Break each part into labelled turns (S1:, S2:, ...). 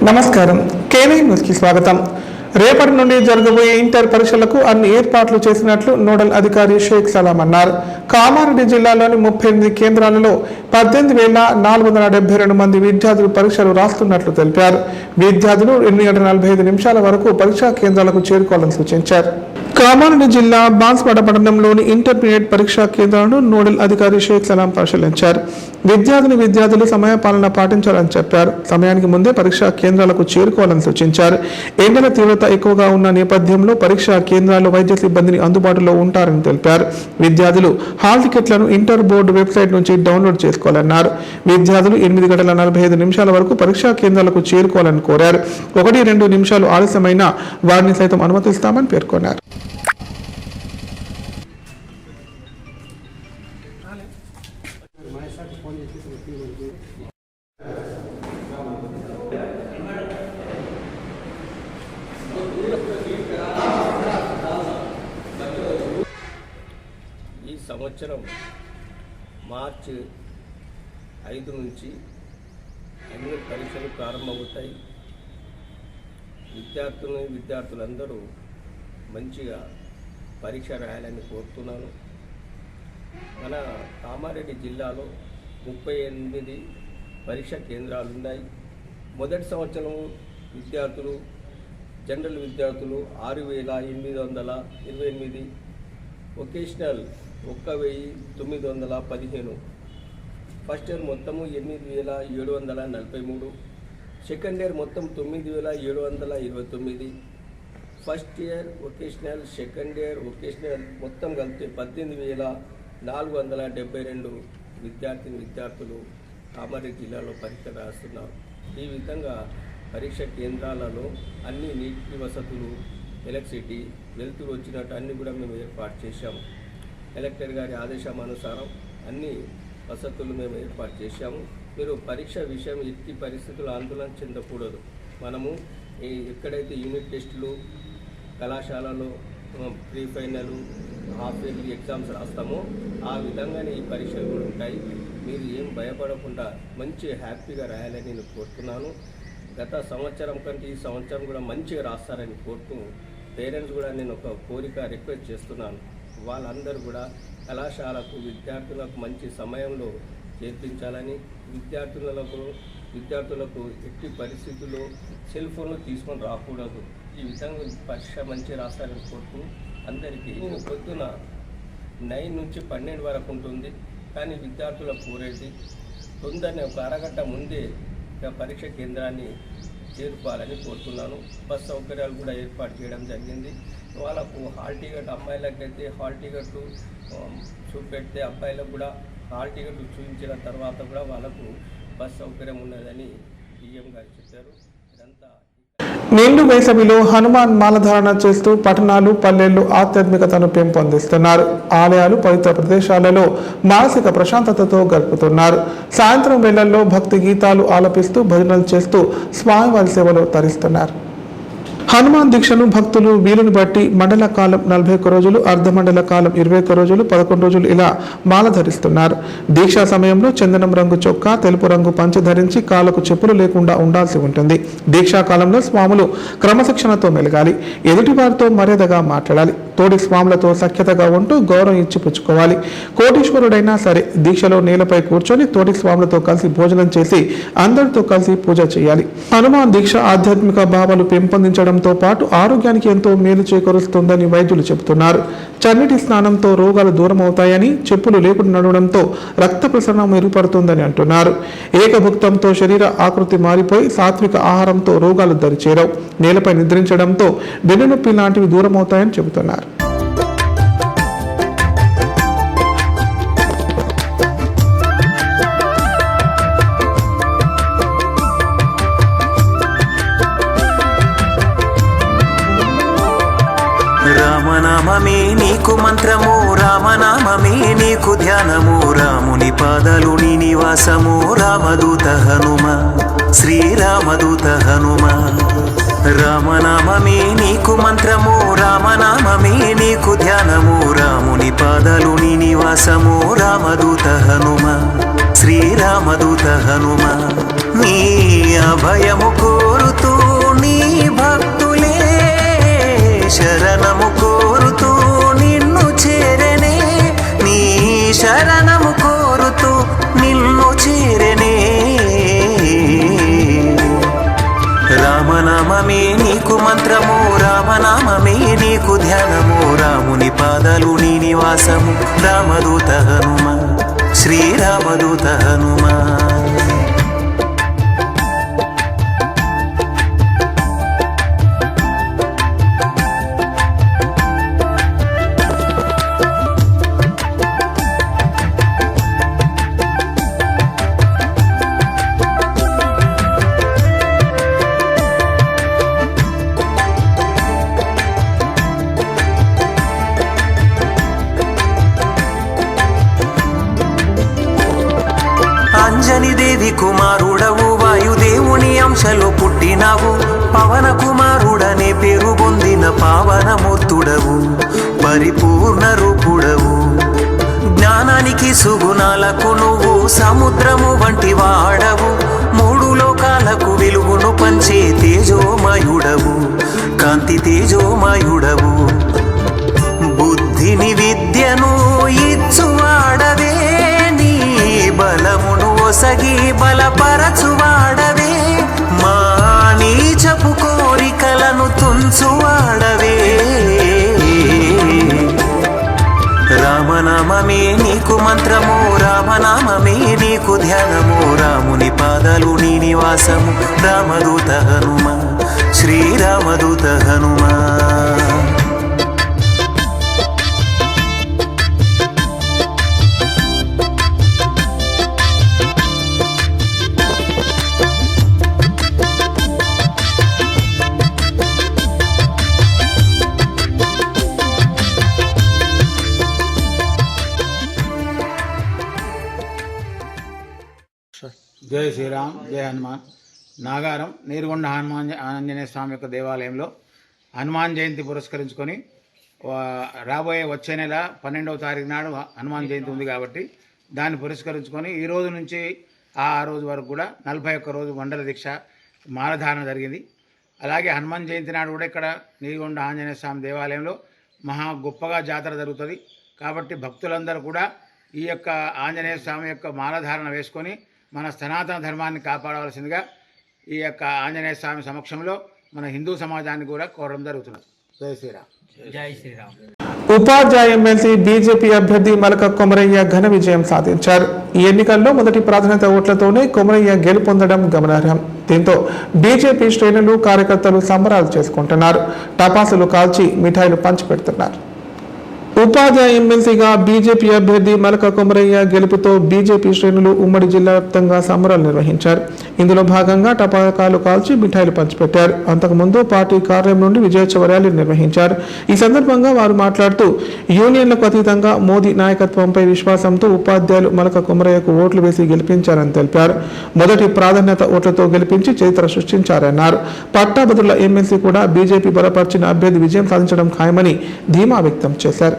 S1: నమస్కారం. కేవీ న్యూస్కి స్వాగతం. రేపటి నుండి జరగబోయే ఇంటర్ పరీక్షలకు అన్ని ఏర్పాట్లు చేసినట్లు నోడల్ అధికారి షేక్ సలాం అన్నారు. కామారెడ్డి జిల్లాలోని 38 కేంద్రాలలో 18,472 మంది విద్యార్థులు పరీక్షలు రాస్తున్నట్లు తెలిపారు. విద్యార్థులు 8:45 వరకు పరీక్షా కేంద్రాలకు చేరుకోవాలని సూచించారు. కామారెడ్డి జిల్లా బాన్స్వాడ పట్టణంలోని ఇంటర్మీడియట్ పరీక్షా కేంద్రాలను నోడల్ అధికారి షేక్ సలాం పరిశీలించారు. విద్యార్థులు సమయపాలన పాటించాలని చెప్పారు. సమయానికి ముందే పరీక్షా కేంద్రాలకు చేరుకోవాలని సూచించారు. ఎండల తీవ్రత ఎక్కువగా ఉన్న నేపథ్యంలో పరీక్షా కేంద్రాల్లో వైద్య సిబ్బందిని అందుబాటులో ఉంటారని తెలిపారు. విద్యార్థులు హాల్ టికెట్లను ఇంటర్ బోర్డు వెబ్సైట్ నుంచి డౌన్లోడ్ చేసుకోవాలన్నారు. విద్యార్థులు 8:45 వరకు పరీక్షా కేంద్రాలకు చేరుకోవాలని కోరారు. 1-2 నిమిషాలు ఆలస్యమైన వారిని సైతం అనుమతిస్తామని పేర్కొన్నారు.
S2: ఈ సంవత్సరం మార్చి 5 నుంచి అన్ని పరీక్షలు ప్రారంభమవుతాయి. విద్యార్థులందరూ మంచిగా పరీక్ష రాయాలని కోరుతున్నాను. మన కామారెడ్డి జిల్లాలో 38 పరీక్షా కేంద్రాలు ఉన్నాయి. మొదటి సంవత్సరం విద్యార్థులు జనరల్ విద్యార్థులు 6,828, వొకేషనల్ 1,915, ఫస్ట్ ఇయర్ మొత్తము 8,743, సెకండ్ ఇయర్ మొత్తం 9,729, first year vocational second year vocational మొత్తం కలిపి 18,472 విద్యార్థులు కామారెడ్డి జిల్లాలో పరీక్ష రాస్తున్నారు. ఈ విధంగా పరీక్ష కేంద్రాలలో అన్ని నీటి వసతులు, ఎలక్ట్రిసిటీ, వెలుతురు వచ్చినట్టు అన్నీ కూడా మేము ఏర్పాటు చేశాము. కలెక్టర్ గారి ఆదేశానుసారం అన్ని వసతులు మేము ఏర్పాటు చేశాము. మీరు పరీక్ష విషయం ఎట్టి పరిస్థితులు ఆందోళన చెందకూడదు. మనము ఎక్కడైతే యూనిట్ టెస్టులు కళాశాలలో pre final half yearly exams రాస్తామో ఆ విధంగానే ఈ పరీక్షలు కూడా ఉంటాయి. మీరు ఏం భయపడకుండా మంచి హ్యాపీగా రాయాలని నేను కోరుతున్నాను. గత సంవత్సరం కంటే ఈ సంవత్సరం కూడా మంచిగా రాస్తారని కోరుతూ పేరెంట్స్ కూడా నేను ఒక కోరిక రిక్వెస్ట్ చేస్తున్నాను. వాళ్ళందరూ కూడా కళాశాలకు విద్యార్థులకు మంచి సమయంలో చేర్పించాలని, విద్యార్థులకు ఎట్టి పరిస్థితుల్లో సెల్ ఫోన్లు తీసుకొని రాకూడదు. ఈ విధంగా పరీక్ష మంచి రాస్తారని కోరుతూ అందరికీ పొద్దున 9 నుంచి 12 వరకు ఉంటుంది. కానీ విద్యార్థులకు కోరేది తొందరనే ఒక అరగంట ముందే పరీక్ష కేంద్రాన్ని చేరుకోవాలని కోరుతున్నాను. బస్ సౌకర్యాలు కూడా ఏర్పాటు చేయడం జరిగింది. వాళ్ళకు హాల్ టికెట్, అమ్మాయిలకైతే హాల్ టికెట్లు చూపెడితే అబ్బాయిలకు కూడా హాల్ టికెట్లు చూపించిన తర్వాత కూడా వాళ్ళకు బస్ సౌకర్యం ఉన్నదని డిఎం గారు చెప్పారు. ఇదంతా
S1: నిండు వేసవిలో హనుమాన్ మాలధారణ చేస్తూ పట్టణాలు, పల్లెల్లో ఆధ్యాత్మికతను పెంపొందిస్తున్నారు. ఆలయాలు, పవిత్ర ప్రదేశాలలో మానసిక ప్రశాంతతతో గడుపుతున్నారు. సాయంత్రం వేళల్లో భక్తి గీతాలు ఆలపిస్తూ భజనలు చేస్తూ స్వామివారి సేవలో తరిస్తున్నారు. హనుమాన్ దీక్షను భక్తులు వీలుని బట్టి మండల కాలం 41 రోజులు, అర్ధమండల కాలం 21 రోజులు, 11 రోజులు ఇలా మాల ధరిస్తున్నారు. దీక్షా సమయంలో చందనం రంగు చొక్కా, తెలుపు రంగు పంచె ధరించి కాళ్ళకు చెప్పులు లేకుండా ఉండాల్సి ఉంటుంది. దీక్షా కాలంలో స్వాములు క్రమశిక్షణతో మెలగాలి. ఎదుటివారితో మర్యాదగా మాట్లాడాలి. తోడి స్వాములతో సఖ్యతగా ఉంటూ గౌరవం ఇచ్చి పుచ్చుకోవాలి. కోటీశ్వరుడైనా సరే దీక్షలో నేలపై కూర్చొని తోటి స్వాములతో కలిసి భోజనం చేసి అందరితో కలిసి పూజ చేయాలి. హనుమాన్ దీక్ష ఆధ్యాత్మిక భావాలు పెంపొందించడంతో పాటు ఆరోగ్యానికి ఎంతో మేలు చేకూరుస్తుందని వైద్యులు చెబుతున్నారు. చన్నీటి స్నానంతో రోగాలు దూరం అవుతాయని, చెప్పులు లేకుండా నడవడంతో రక్త ప్రసరణ మెరుగుపడుతుందని అంటున్నారు. ఏకభుక్తంతో శరీర ఆకృతి మారిపోయి సాత్విక ఆహారంతో రోగాలు దరిచేరవు. నేలపై నిద్రించడంతో వెన్నునొప్పి లాంటివి దూరం అవుతాయని చెబుతున్నారు.
S3: రామనామమే నీకు మంత్రము, రామనామమే నీకు ధ్యానము, రాముని పాదాలు నీ నివాసము, రామదూత హనుమ, శ్రీరామదూత హనుమ. రామనామమే నీకు మంత్రము, రామనామమే నీకు ధ్యానము, రాముని పాదాలు నీ నివాసము, రామదూత హనుమ, శ్రీరామదూత హనుమ. నీ అభయము కోరుతూ నివాసము రామదూత హనుమ శ్రీరామదూత హనుమ అంజనిదేవి కుమారుడవు వాయుదేవుని అంశలో పుట్టినవు పవన కుమారుడనే పేరు పొందిన పావనమూర్తుడవు పరిపూర్ణ రూపుడవు జ్ఞానానికి సుగుణాలకు నువ్వు సముద్రము వంటి వాడవు మూడు లోకాలకు వెలుగును పంచే తేజోమయుడవు కాంతి తేజోమయుడవు బుద్ధిని విద్యను ఇచ్చువాడవే బలమును ఒసగి బలపరచువాడవే మా నీచపు కోరికలను తుంచువాడవే రామనామమే నీకు మంత్రము రామనామమే నీకు ధ్యానము రాముని పాదాలు నీ నివాసము రామదూత హనుమ శ్రీరామదూత హనుమ
S4: జై శ్రీరామ్ జై హనుమాన్. నాగారం నీరుగొండ హనుమాన్ ఆంజనేయ స్వామి యొక్క దేవాలయంలో హనుమాన్ జయంతి పురస్కరించుకొని రాబోయే వచ్చే నెల 12వ తారీఖు నాడు హనుమాన్ జయంతి ఉంది కాబట్టి దాన్ని పురస్కరించుకొని ఈ రోజు నుంచి ఆ రోజు వరకు కూడా 41 రోజు మండల దీక్ష మాలధారణ జరిగింది. అలాగే హనుమాన్ జయంతి నాడు కూడా ఇక్కడ నీరుగొండ ఆంజనేయ స్వామి దేవాలయంలో మహా గొప్పగా జాతర జరుగుతుంది. కాబట్టి భక్తులందరూ కూడా ఈ యొక్క ఆంజనేయ స్వామి యొక్క మాలధారణ వేసుకొని మన సనాతన ధర్మాన్ని కాపాడవలసిందిగా ఈ యొక్క ఆంజనేయ స్వామి సమక్షంలో మన హిందూ సమాజాన్ని కూడా కోరడం జరుగుతున్నది. జై శ్రీరామ్.
S5: జై శ్రీరామ్.
S1: ఉపాధ్యాయ ఎమ్మెల్సీ బీజేపీ అభ్యర్థి మలక కొమరయ్య ఘన విజయం సాధించారు. ఈ ఎన్నికల్లో మొదటి ప్రాధాన్యత ఓట్లతోనే కొమరయ్య గెలుపొందడం గమనార్హం. దీంతో బీజేపీ శ్రేణులు కార్యకర్తలు సంబరాలు చేసుకుంటున్నారు. టపాసులు కాల్చి మిఠాయిలు పంచిపెడుతున్నారు. ఉపాధ్యాయ ఎమ్మెల్సీగా బీజేపీ అభ్యర్థి మలక కొమరయ్య గెలుపుతో బీజేపీ శ్రేణులు ఉమ్మడి జిల్లా వ్యాప్తంగా సంబరాలు నిర్వహించారు. ఇందులో భాగంగా టపాకాయలు కాల్చి మిఠాయిలు పంచిపెట్టారు. అంతకుముందు పార్టీ కార్యాలయం నుండి విజయోత్సవ ర్యాలీ నిర్వహించారు. ఈ సందర్భంగా వారు మాట్లాడుతూ యూనియన్లకు అతీతంగా మోదీ నాయకత్వంపై విశ్వాసంతో ఉపాధ్యాయులు మలక కొమరయ్యకు ఓట్లు వేసి గెలిపించారని తెలిపారు. మొదటి ప్రాధాన్యత ఓట్లతో గెలిపించి చరిత్ర సృష్టించారన్నారు. పట్టాభద్రుల ఎమ్మెల్సీ కూడా బీజేపీ బలపరిచిన అభ్యర్థి విజయం సాధించడం ఖాయమని ధీమా వ్యక్తం చేశారు.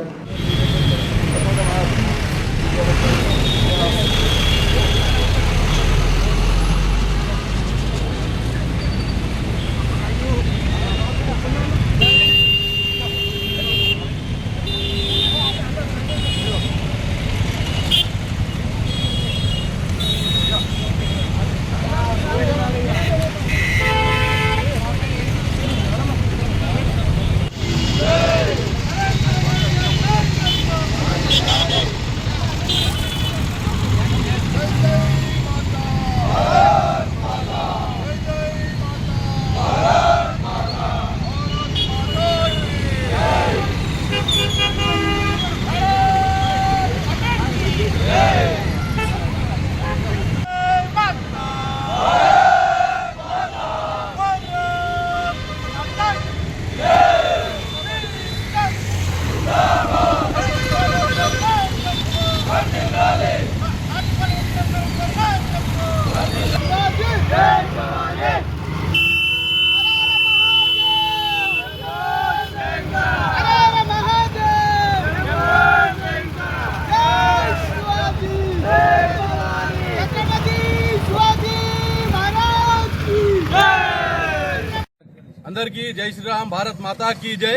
S6: అందరికీ జై శ్రీరామ్, భారత్ మాతా కీ జై.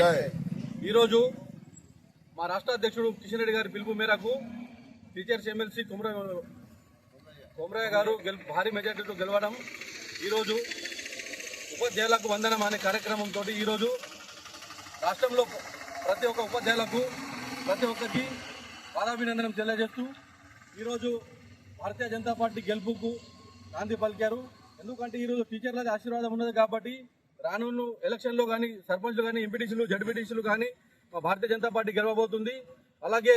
S6: ఈరోజు మా రాష్ట్ర అధ్యక్షుడు కిషన్ రెడ్డి గారి పిలుపు మేరకు టీచర్స్ ఎమ్మెల్సీ కొమరయ్య గారు భారీ మెజార్టీతో గెలవడం, ఈరోజు ఉపాధ్యాయులకు వందనం అనే కార్యక్రమంతో ఈరోజు రాష్ట్రంలో ప్రతి ఒక్క ఉపాధ్యాయులకు ప్రతి ఒక్కరికి పాదాభినందనం తెలియజేస్తూ ఈరోజు భారతీయ జనతా పార్టీ గెలుపుకు నాంది పలికారు. ఎందుకంటే ఈరోజు టీచర్లది ఆశీర్వాదం ఉన్నది కాబట్టి రానున్న ఎలక్షన్లో కానీ సర్పంచ్లు కానీ ఎంపీటీసీలు జడ్పీటీసీలు కానీ మా భారతీయ జనతా పార్టీ గెలవబోతుంది. అలాగే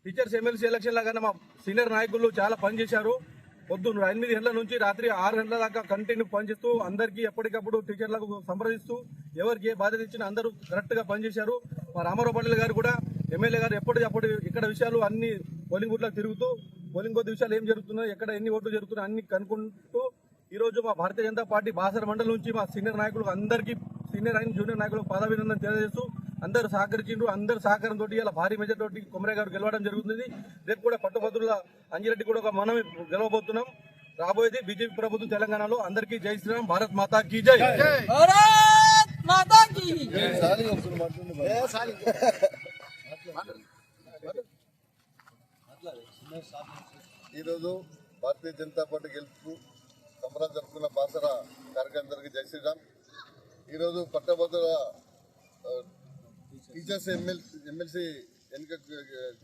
S6: టీచర్స్ ఎమ్మెల్సీ ఎలక్షన్లో కానీ మా సీనియర్ నాయకులు చాలా పనిచేశారు. పొద్దున్న 8 గంటల నుంచి రాత్రి 6 గంటల దాకా కంటిన్యూ పనిచేస్తూ అందరికీ ఎప్పటికప్పుడు టీచర్లకు సంప్రదిస్తూ ఎవరికి ఏ బాధ్యత ఇచ్చినా అందరూ కరెక్ట్గా పనిచేశారు. మా రామారావు పాటిల్ గారు కూడా ఎమ్మెల్యే గారు ఎప్పటికప్పుడు ఇక్కడ విషయాలు అన్ని పోలింగ్ బూత్లకు తిరుగుతూ పోలింగ్ బూత్ విషయాలు ఏం జరుగుతున్నాయి, ఎక్కడ ఎన్ని ఓట్లు జరుగుతున్నాయి అన్ని కనుక్కుంటూ ఈరోజు మా భారతీయ జనతా పార్టీ బాసర మండలం నుంచి మా సీనియర్ నాయకులకు అందరికీ సీనియర్ అండ్ జూనియర్ నాయకులకు పాదాభినందన తెలియజేస్తూ అందరూ సహకరించిండ్రు. అందరు సహకారంతో ఇలా భారీ మెజార్ తోటి కొమరే గారు గెలవడం జరుగుతుంది. రేపు కూడా పట్టుభద్రుల అంజిరెడ్డి కూడా ఒక మనం గెలవబోతున్నాం. రాబోయేది బీజేపీ ప్రభుత్వం తెలంగాణలో. అందరికీ జై శ్రీరామ్, భారత్ మాతా కీ జై.
S5: ఈరోజు భారతీయ జనతా పార్టీ గెలుపు సంబరాలు జరుపుకున్న బాసర కార్యకర్తలకి జై శ్రీరామ్. ఈరోజు పట్టభద్రుల టీచర్స్ ఎమ్మెల్సీ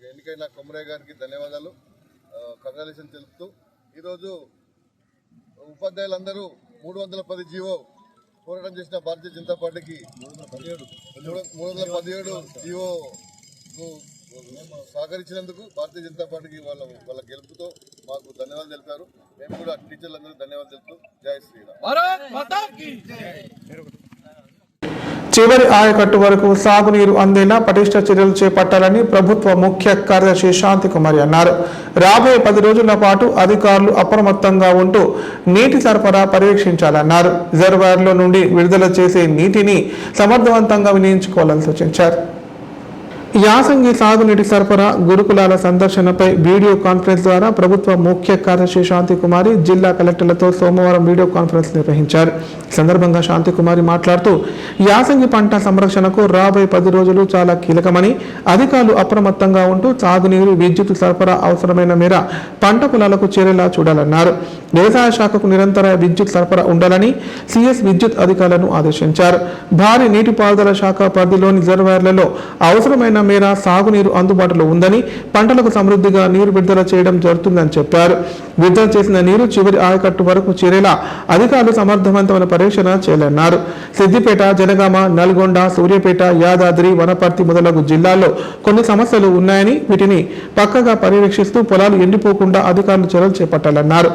S5: ఎన్నికైన కొమరయ్య గారికి ధన్యవాదాలు, కంగ్రాచులేషన్ తెలుపుతూ ఈరోజు ఉపాధ్యాయులందరూ 310 జీవో పోరాటం చేసిన భారతీయ జనతా పార్టీకి 317 జీవో సహకరించినందుకు భారతీయ జనతా పార్టీకి వాళ్ళ గెలుపుతో మాకు ధన్యవాదాలు తెలిపారు. మేము కూడా టీచర్లందరూ ధన్యవాదాలు తెలుపుతూ జై శ్రీరామ్.
S1: చివరి ఆయకట్టు వరకు సాగునీరు అందేలా పటిష్ట చర్యలు చేపట్టాలని ప్రభుత్వ ముఖ్య కార్యదర్శి శాంతికుమారి అన్నారు. రాబోయే 10 రోజుల పాటు అధికారులు అప్రమత్తంగా ఉంటూ నీటి సరఫరా పర్యవేక్షించాలన్నారు. రిజర్వాయర్లో నుండి విడుదల చేసే నీటిని సమర్థవంతంగా వినియోగించుకోవాలని సూచించారు. యాసంగి సాగునీటి సరఫరా గురుకులాల సందర్శనపై వీడియో కాన్ఫరెన్స్ ద్వారా ప్రభుత్వ ముఖ్య కార్యదర్శి శాంతికుమారి జిల్లా కలెక్టర్లతో సోమవారం వీడియో కాన్ఫరెన్స్ నిర్వహించారు. ఈ సందర్భంగా శాంతికుమారి మాట్లాడుతూ యాసంగి పంట సంరక్షణకు రాబోయే 10 రోజులు చాలా కీలకమని, అధికారులు అప్రమత్తంగా ఉంటూ సాగునీరు, విద్యుత్ సరఫరా అవసరమైన మేర పంట పొలాలకు చేరేలా చూడాలన్నారు. వ్యవసాయ శాఖకు నిరంతర విద్యుత్ సరఫరా ఉండాలని సిఎస్ విద్యుత్ అధికారులను ఆదేశించారు. భారీ నీటిపారుదల శాఖ పరిధిలోని రిజర్వాయర్లలో అవసరమైన మేర సాగునీరు అందుబాటులో ఉందని, పంటలకు సమృద్ధిగా నీరు విడుదల చేయడం జరుగుతుందని చెప్పారు. విడుదల చేసిన నీరు చివరి ఆయకట్టు వరకు చేరేలా అధికారులు సమర్థవంతమైన పర్యవేక్షణ చేయాలన్నారు. సిద్దిపేట, జనగామ, నల్గొండ, సూర్యాపేట, యాదాద్రి, వనపర్తి మొదలగు జిల్లాల్లో కొన్ని సమస్యలు ఉన్నాయని, వీటిని పక్కగా పర్యవేక్షిస్తూ పొలాలు ఎండిపోకుండా అధికారులు చర్యలు చేపట్టాలన్నారు.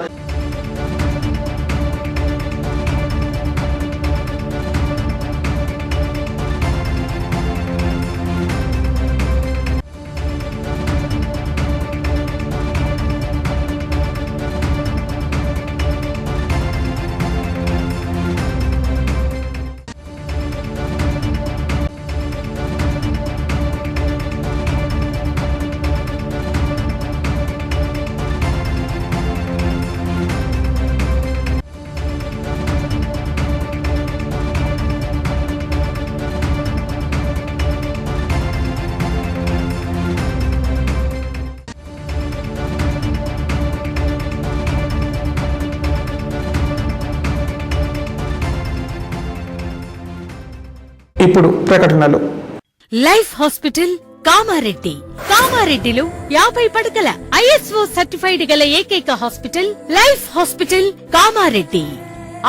S1: ఇప్పుడు ప్రకటనలు.
S7: Life hospital Kamareddy. కామారెడ్డిలో 50 పడకల ISO సర్టిఫైడ్ గల ఏకైక hospital life hospital Kamareddy.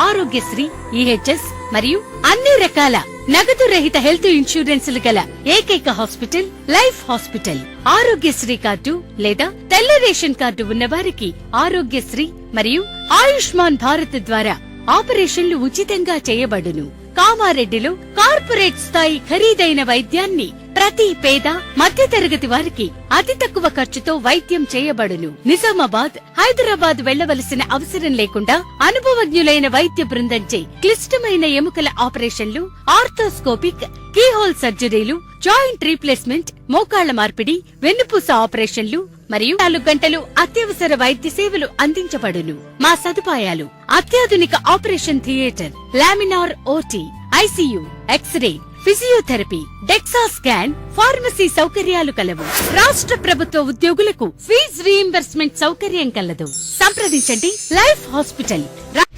S7: Aarogyasri, EHS మరియు అన్ని రకాల నగదు రహిత హెల్త్ ఇన్సూరెన్సులు గల ఏకైక hospital life hospital. Aarogyasri card లేదా తెల్ల రేషన్ కార్డు ఉన్న వారికి ఆరోగ్యశ్రీ మరియు ఆయుష్మాన్ భారత్ ద్వారా ఆపరేషన్లు ఉచితంగా చేయబడును. కామారెడ్డిలో కార్పొరేట్ స్థాయి ఖరీదైన వైద్యాన్ని ప్రతి పేద మధ్యతరగతి వారికి అతి తక్కువ ఖర్చుతో వైద్యం చేయబడును. నిజామాబాద్, హైదరాబాద్ వెళ్లవలసిన అవసరం లేకుండా అనుభవజ్ఞులైన వైద్య బృందంచే క్లిష్టమైన ఎముకల ఆపరేషన్లు, ఆర్థోస్కోపిక్, కీహోల్ సర్జరీలు, జాయింట్ రీప్లేస్మెంట్, మోకాళ్ల మార్పిడి, వెన్నుపూస ఆపరేషన్లు మరియు 4 గంటలు అత్యవసర వైద్య సేవలు అందించబడును. మా సదుపాయాలు: అత్యాధునిక operation theatre, laminar OT, ICU, X-ray, physiotherapy, DEXA scan, pharmacy సౌకర్యాలు కలవు. రాష్ట్ర ప్రభుత్వ ఉద్యోగులకు ఫీజు రీయింబర్స్మెంట్ సౌకర్యం కలదు. సంప్రదించండి లైఫ్ హాస్పిటల్.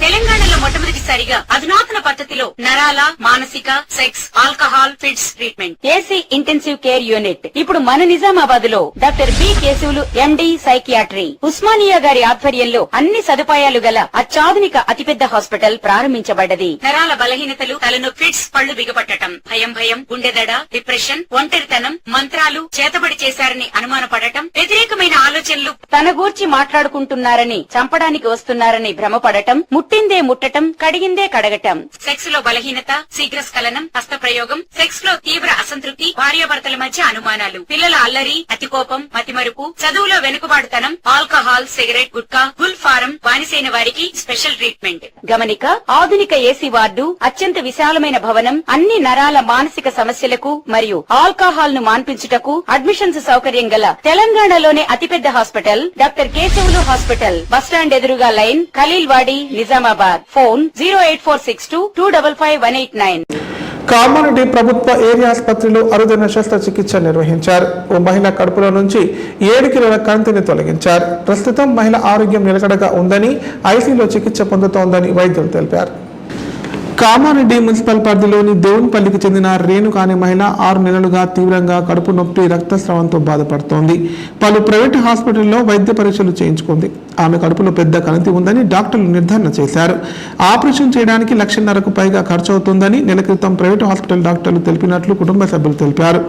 S7: తెలంగాణలో మొట్టమొదటి
S8: తప్పనిసరిగా అధునాతన పద్ధతిలో నరాల, మానసిక, sex, alcohol, fits treatment. AC intensive care unit ఇప్పుడు మన నిజామాబాద్ లో doctor B Keshavulu MD psychiatry, Osmania గారి ఆధ్వర్యంలో అన్ని సదుపాయాలు గల అత్యాధునిక అతిపెద్ద హాస్పిటల్ ప్రారంభించబడ్డది. నరాల బలహీనతలు, తలనొప్పి, ఫిట్స్, పళ్లు బిగపట్టడం, భయం, గుండెదడ, డిప్రెషన్, ఒంటరితనం, మంత్రాలు చేతబడి చేశారని అనుమానపడటం, వ్యతిరేకమైన ఆలోచనలు, తన గూర్చి మాట్లాడుకుంటున్నారని, చంపడానికి వస్తున్నారని భ్రమపడటం, ముట్టిందే ముట్టటం, కడిగిందే కడగటం, సెక్స్ లో బలహీనత, శీఘ్రస్ఖలనం, హస్తప్రయోగం, సెక్స్ లో తీవ్ర అసంతృప్తి, భార్యాభర్తల మధ్య అనుమానాలు, పిల్లల అల్లరి, అతికోపం, మతిమరుపు, చదువులో వెనుకబాటుతనం, alcohol, cigarette, gutka, Gul form బానిసైన వారికి స్పెషల్ ట్రీట్మెంట్. గమనిక: ఆధునిక ఏసీ వార్డు, అత్యంత విశాలమైన భవనం, అన్ని నరాల మానసిక సమస్యలకు మరియు ఆల్కహాల్ ను మాన్పించుటకు అడ్మిషన్స్ సౌకర్యం గల తెలంగాణలోనే అతిపెద్ద hospital doctor Keshavulu hospital. Bus stand ఎదురుగా లైన్, ఖలీల్వాడి, నిజామాబాద్. ఫోన్ 08462255189.
S1: కామారెడ్డి ప్రభుత్వ ఏరియా ఆసుపత్రిలో అరుదైన శస్త్రచికిత్స నిర్వహించారు. ఓ మహిళ కడుపులో నుంచి 7 కిలోల కంతిని తొలగించారు. ప్రస్తుతం మహిళ ఆరోగ్యం నిలకడగా ఉందని, ఐసీలో చికిత్స పొందుతోందని వైద్యులు తెలిపారు. కామారెడ్డి మున్సిపల్ పరిధిలోని దేవునిపల్లికి చెందిన రేణుక అనే మహిళ 6 నెలలుగా తీవ్రంగా కడుపు నొప్పి, రక్తస్రావంతో బాధపడుతోంది. పలు ప్రైవేటు హాస్పిటల్లో వైద్య పరీక్షలు చేయించుకుంది. ఆమె కడుపులో పెద్ద కణితి ఉందని డాక్టర్లు నిర్ధారణ చేశారు. ఆపరేషన్ చేయడానికి 1,50,000కు పైగా ఖర్చు అవుతుందని నెల క్రితం ప్రైవేటు హాస్పిటల్ డాక్టర్లు తెలిపినట్లు కుటుంబ సభ్యులు తెలిపారు.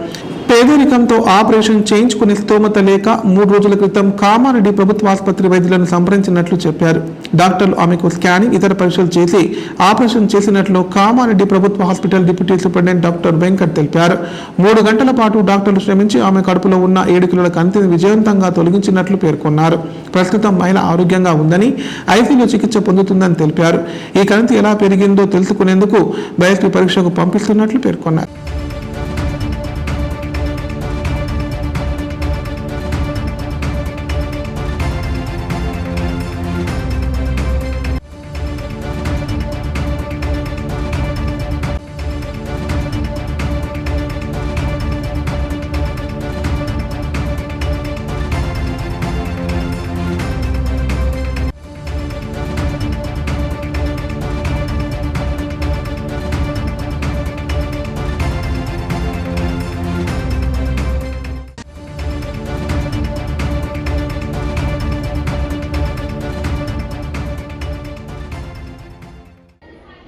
S1: పేదరికంతో ఆపరేషన్ చేయించుకునే స్తోమత లేక 3 రోజుల క్రితం కామారెడ్డి ప్రభుత్వ ఆసుపత్రి వైద్యులను సంప్రదించినట్లు చెప్పారు. డాక్టర్లు ఆమెకు స్కానింగ్, ఇతర పరీక్షలు చేసి ఆపరేషన్ చేసినట్లు కామారెడ్డి ప్రభుత్వ hospital deputy superintendent doctor Venkat తెలిపారు. 3 గంటల పాటు డాక్టర్లు శ్రమించి ఆమె కడుపులో ఉన్న 7 కిలోల కంతిని విజయవంతంగా తొలగించినట్లు పేర్కొన్నారు. ప్రస్తుతం మహిళ ఆరోగ్యంగా ఉందని, ఐసీలో చికిత్స పొందుతుందని తెలిపారు. ఈ కంతి ఎలా పెరిగిందో తెలుసుకునేందుకు బయోప్సీ పరీక్షకు పంపిస్తున్నట్లు పేర్కొన్నారు.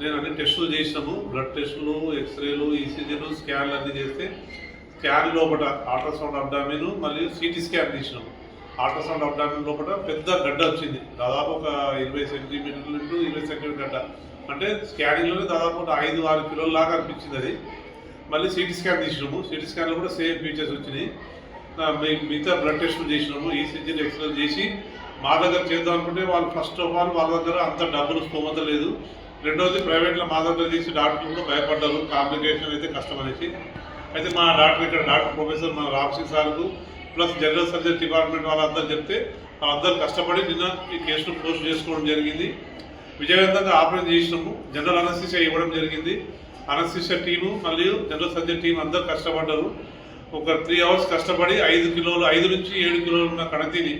S9: నేను అన్ని టెస్టులు చేసినాము. బ్లడ్ టెస్టులు, ఎక్స్రేలు, ఈసీజీలు, స్కాన్లు అన్నీ చేస్తే స్కాన్ లోపల అల్ట్రాసౌండ్ అబ్డామిన్ మరియు సిటీ స్కాన్ తీసినాము. అల్ట్రాసౌండ్ అబ్డామిన్ లోపల పెద్ద గడ్డ వచ్చింది. దాదాపు ఒక 20 సెంటీమీటర్లు ఇంటూ 20 సెంటీమీటర్ గడ్డ. అంటే స్కానింగ్లోనే దాదాపు ఒక 5-6 కిలోల లాగా అనిపించింది అది. మళ్ళీ సిటీ స్కాన్ తీసినాము. సిటీ స్కాన్లో కూడా సేమ్ ఫీచర్స్ వచ్చినాయి. మిగతా బ్లడ్ టెస్టులు చేసినాము, ఈసీజీలు, ఎక్స్రేలు చేసి మా దగ్గర చేద్దాం అనుకుంటే వాళ్ళు ఫస్ట్ ఆఫ్ ఆల్ వాళ్ళ దగ్గర అంత డబ్బులు స్తోమత లేదు. రెండవది ప్రైవేట్లో మా దగ్గర చేసి డాక్టర్లు కూడా భయపడ్డారు, కాంప్లికేషన్ అయితే కష్టం అనేసి. అయితే మా డాక్టర్ ఇక్కడ డాక్టర్ ప్రొఫెసర్ మన రామ్సింగ్ సార్కు ప్లస్ జనరల్ సర్జరీ డిపార్ట్మెంట్ వాళ్ళందరూ చెప్తే వాళ్ళందరూ కష్టపడి నిన్న ఈ కేసును పోస్ట్ చేసుకోవడం జరిగింది. విజయవంతంగా ఆపరేషన్ చేసినాము. జనరల్ అనస్థీషియా ఇవ్వడం జరిగింది. అనస్థీషియా టీము మరియు జనరల్ సర్జరీ టీం అందరూ కష్టపడ్డారు. ఒక 3 అవర్స్ కష్టపడి 5 నుంచి 7 కిలోలు ఉన్న కణతిని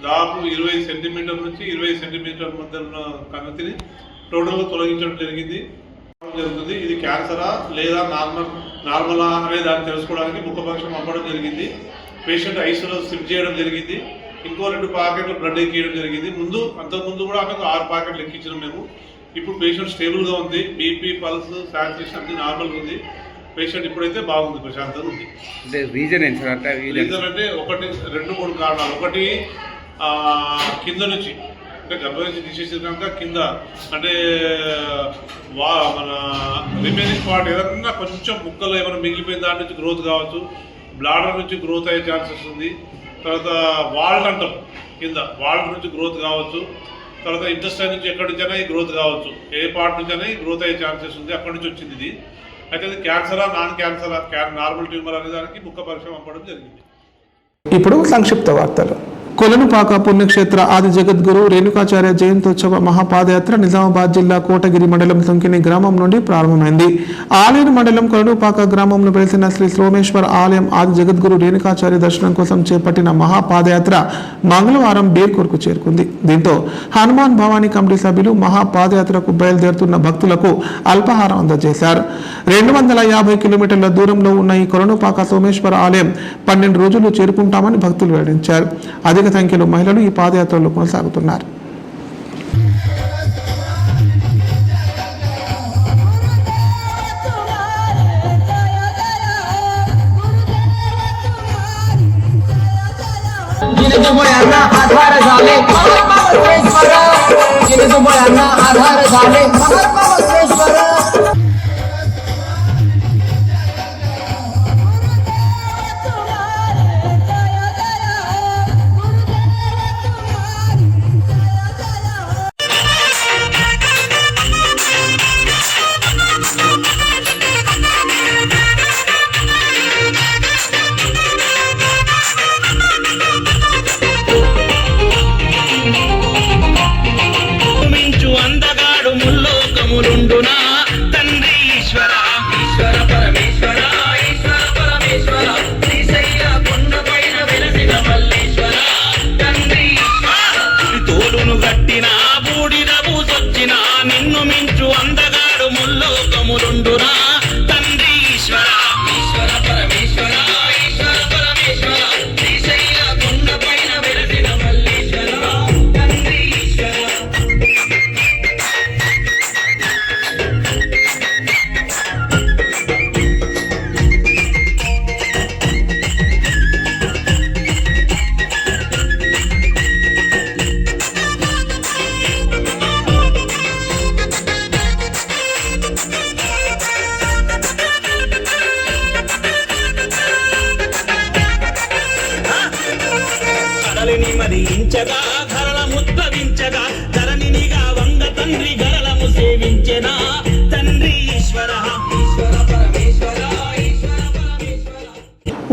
S9: దాదాపు 20 సెంటీమీటర్ల నుంచి 20 సెంటీమీటర్ల మధ్య ఉన్న కణతిని టోటల్గా తొలగించడం జరుగుతుంది. ఇది క్యాన్సరా లేదా నార్మలా అనే దాన్ని తెలుసుకోవడానికి ముఖపక్షం పంపడం జరిగింది. పేషెంట్ ఐసీలో షిఫ్ట్ చేయడం జరిగింది. ఇంకో 2 ప్యాకెట్లు బ్లడ్ ఎక్కియడం జరిగింది. అంతకుముందు కూడా ఆమెకు 6 ప్యాకెట్లు ఎక్కించినాం మేము. ఇప్పుడు పేషెంట్ స్టేబుల్గా ఉంది. బీపీ, పల్స్, శాచురేషన్ అన్ని నార్మల్గా ఉంది. పేషెంట్ ఇప్పుడైతే బాగుంది, ప్రశాంతంగా ఉంది.
S4: అంటే రీజన్ ఏంటి సార్?
S9: రీజన్ అంటే 2-3 కారణాలు. ఒకటి కింద నుంచి అంటే గర్భం నుంచి తీసేసిన కనుక కింద అంటే మన రిమైనింగ్ పార్ట్ ఏదన్నా కొంచెం ముక్కలు ఏమైనా మిగిలిపోయిన దాని నుంచి గ్రోత్ కావచ్చు. బ్లాడర్ నుంచి గ్రోత్ అయ్యే ఛాన్సెస్ ఉంది. తర్వాత వాల్ట్ అంటాం, కింద వాల్ట్ నుంచి గ్రోత్ కావచ్చు. తర్వాత ఇంటెస్టైన్ నుంచి ఎక్కడి నుంచైనా ఈ గ్రోత్ కావచ్చు. ఏ పార్ట్ నుంచైనా ఈ గ్రోత్ అయ్యే ఛాన్సెస్ ఉంది. అక్కడి నుంచి వచ్చింది ఇది. అయితే ఇది క్యాన్సరా, నాన్ క్యాన్సరా, నార్మల్ ట్యూమర్ అనే దానికి ముఖ పరీక్ష పంపడం జరిగింది.
S1: ఇప్పుడు సంక్షిప్త వార్తలు. కొలనుపాక పుణ్యక్షేత్ర ఆది జగద్గురు రేణుకాచార్య జయంతోత్సవ మహాపాదయాత్ర నిజామాబాద్ జిల్లా కోటగిరి మండలం సుంకిని గ్రామం నుండి ప్రారంభమైంది. ఆలేరు మండలం కొలనుపాక గ్రామంలో వెలిసిన శ్రీ సోమేశ్వర ఆలయం ఆది జగద్గురు రేణుకాచార్య దర్శనం కోసం చేపట్టిన మహాపాదయాత్ర మంగళవారం బేర్కూర్కు చేరుకుంది. దీంతో హనుమాన్ భవానీ కమిటీ సభ్యులు మహాపాదయాత్రకు బయలుదేరుతున్న భక్తులకు అల్పాహారం అందజేశారు. 250 కిలోమీటర్ల దూరంలో ఉన్న ఈ కొలనుపాక సోమేశ్వర ఆలయం 12 రోజులు చేరుకుంటామని భక్తులు వెల్లడించారు. అధిక సంఖ్యలో మహిళలు ఈ పాదయాత్రలో కొనసాగుతున్నారు.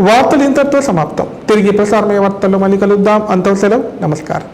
S1: వార్తలు ఇంతటితో సమాప్తం. తిరిగి ప్రసారమయ్యే వార్తల్లో మళ్ళీ కలుద్దాం. అంతవరకు సెలవు. నమస్కారం.